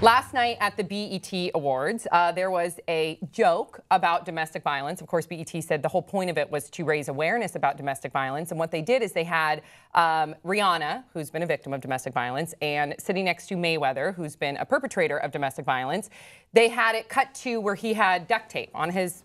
Last night at the BET Awards, there was a joke about domestic violence. Of course, BET said the whole point of it was to raise awareness about domestic violence. And what they did is they had Rihanna, who's been a victim of domestic violence, and sitting next to Mayweather, who's been a perpetrator of domestic violence. They had it cut to where he had duct tape on his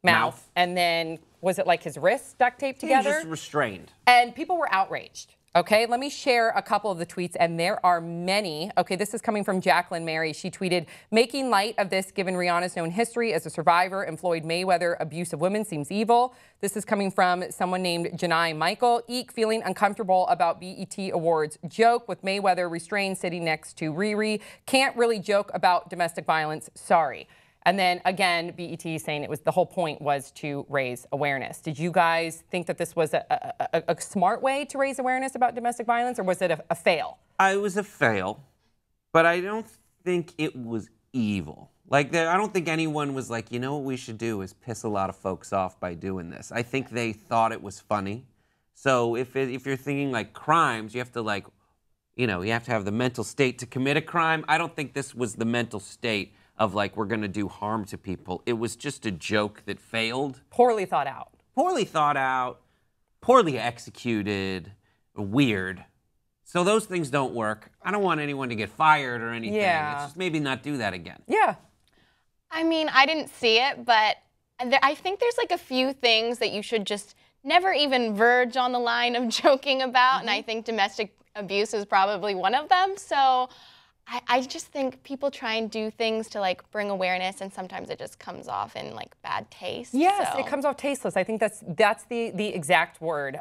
mouth. And then, was it like his wrists duct taped together? Just restrained. And people were outraged. Okay, let me share a couple of the tweets, and there are many. Okay, this is coming from Jacqueline Mary. She tweeted, making light of this given Rihanna's known history as a survivor and Floyd Mayweather abuse of women seems evil. This is coming from someone named Janai Michael. Eek, feeling uncomfortable about BET Awards joke with Mayweather restrained sitting next to Riri. Can't really joke about domestic violence, sorry. And then again, BET saying it was the whole point was to raise awareness. Did you guys think that this was a smart way to raise awareness about domestic violence, or was it a fail? It was a fail, but I don't think it was evil. Like, I don't think anyone was like, you know what we should do is piss a lot of folks off by doing this. I think they thought it was funny. So if you're thinking like crimes, you have to like, you have to have the mental state to commit a crime. I don't think this was the mental state of like, we're going to do harm to people. It was just a joke that failed. Poorly thought out. Poorly thought out, poorly executed, weird. So those things don't work. I don't want anyone to get fired or anything. Yeah. It's just maybe not do that again. Yeah. I mean, I didn't see it, but I think there's like a few things that you should just never even verge on the line of joking about. And I think domestic abuse is probably one of them. So I just think people try and do things to like bring awareness, and sometimes it just comes off in like bad taste. Yes, so. It comes off tasteless. I think that's the exact word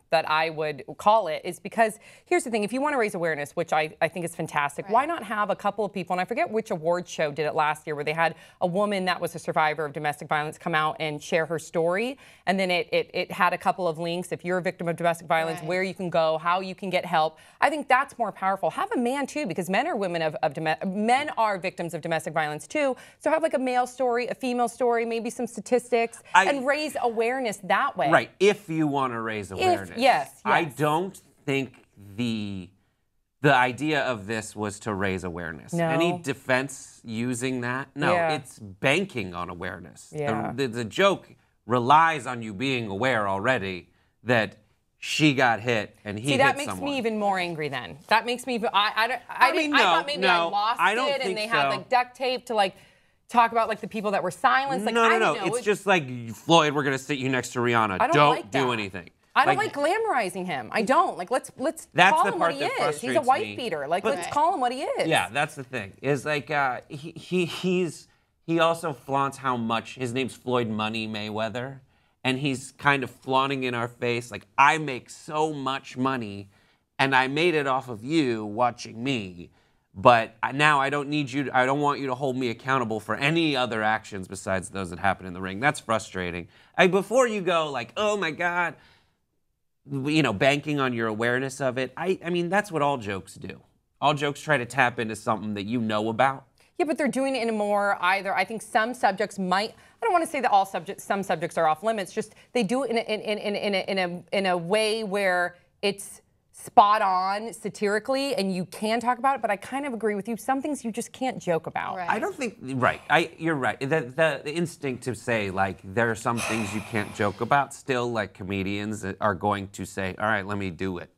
that I would call it, is because here's the thing. If you want to raise awareness, which I think is fantastic, right. Why not have a couple of people, and I forget which award show did it last year, where they had a woman that was a survivor of domestic violence come out and share her story, and then it had a couple of links. If you're a victim of domestic violence, right. where you can go, how you can get help. I think that's more powerful. Have a man too, because men are men are victims of domestic violence too. So have like a male story, a female story, maybe some statistics, and raise awareness that way. Right, if you want to raise awareness. Yes. I don't think the idea of this was to raise awareness. No. Any defense using that? No, Yeah. It's banking on awareness. Yeah. The joke relies on you being aware already that she got hit and he hit someone. See, that makes me even more angry then. That makes me, I thought maybe I lost it and they had like duct tape to like talk about like the people that were silenced. Like, No. It's just like, Floyd, we're going to sit you next to Rihanna. Don't do anything. I don't like glamorizing him. I don't. Like, let's call him what he is. He's a wife beater. Like, let's call him what he is. Yeah, that's the thing. Is like he also flaunts how much his name's Floyd Money Mayweather, and he's kind of flaunting in our face like, I make so much money, and I made it off of you watching me. But now I don't need you. I don't want you to hold me accountable for any other actions besides those that happen in the ring. That's frustrating. Before you go like, oh my God. Banking on your awareness of it. I mean, that's what all jokes do. All jokes try to tap into something that you know about. Yeah, but they're doing it in a more I think some subjects might. I don't want to say that some subjects are off limits. Just they do it in a way where it's spot on satirically, and you can talk about it. But I kind of agree with you. Some things you just can't joke about. Right. I don't think you're right. The instinct to say like there are some things you can't joke about. Still, like comedians are going to say, all right, let me do it.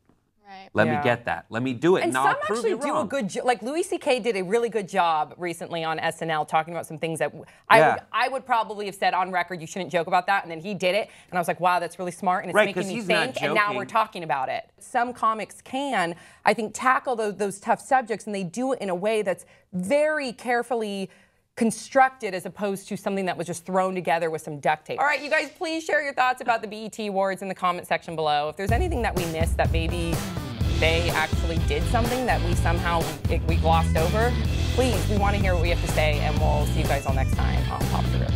Right. Let me get that. Let me do it. And I'll some prove actually you do wrong. a good job. Like Louis C.K. did a really good job recently on SNL talking about some things that I would probably have said on record, you shouldn't joke about that. And then he did it. And I was like, wow, that's really smart. And it's making me think. And now we're talking about it. Some comics can, I think, tackle those tough subjects. And they do it in a way that's very carefully constructed as opposed to something that was just thrown together with some duct tape. All right, you guys, please share your thoughts about the BET Awards in the comment section below. If there's anything that we missed that maybe they actually did something that we somehow we glossed over, please, we want to hear what we have to say, and we'll see you guys all next time on Pop the Rip.